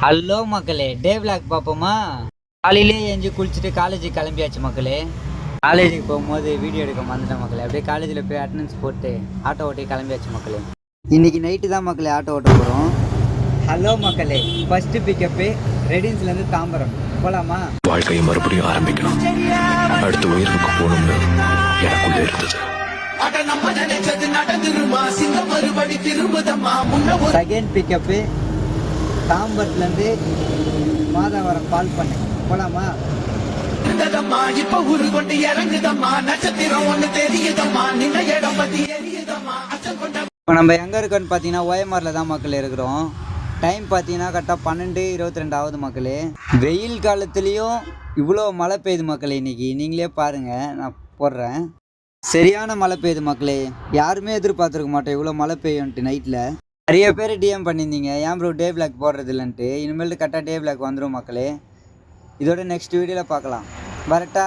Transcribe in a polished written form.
Hello மக்களே, டே vlog பார்ப்போமா? காலையிலே எஞ்சி குளிச்சுட்டு காலேஜுக்கு கிளம்பியாச்சு மக்களே. காலேஜுக்கு போகும்போது வீடியோ எடுக்க மறந்துட்டேன் மக்களே. அப்படியே காலேஜில் போய் அட்டண்டன்ஸ் போட்டு ஆட்டோ ஓட்டி கிளம்பியாச்சு மக்களே. இன்னைக்கு நைட்டு தான் மக்களே ஆட்டோ ஓட்ட போகிறோம். ஹலோ மக்களே, ஃபர்ஸ்ட் பிக்கப்பு ரெடின்ஸ்லேருந்து தாம்பரம் போகலாமா? வாழ்க்கையை மறுபடியும் ஆரம்பிக்கணும், அடுத்த உயர்வுக்கு போகணும்னு எனக்குள்ளே இருந்தது. செகண்ட் பிக்கப்பு தாம்பரத்துலேருந்து மாதாவரம் பால் பண்ணை போகலாமா? இப்போ நம்ம எங்கே இருக்கோன்னு பார்த்தீங்கன்னா ஓஎம்ஆரில் தான் மக்கள் இருக்கிறோம். டைம் பார்த்தீங்கன்னா கரெக்டாக 12:22 ஆகுது மக்களே. வெயில் காலத்துலேயும் இவ்வளோ மழை பெய்யுது மக்களே. இன்னைக்கு நீங்களே பாருங்கள், நான் போடுறேன். சரியான மழை பெய்யுது மக்களே. யாருமே எதிர்பார்த்துருக்க மாட்டோம் இவ்வளோ மழை பெய்யும்ன்ட்டு. நைட்டில் நிறைய பேர் டிஎம் பண்ணியிருந்தீங்க, ஏன் ப்ரோ டே விளாக் போடுறது இல்லைன்ட்டு. இனிமேல் கரெக்டாக டே விளாக் வந்துடும் மக்களே. இதோட நெக்ஸ்ட் வீடியோவில் பார்க்கலாம். வரட்டா?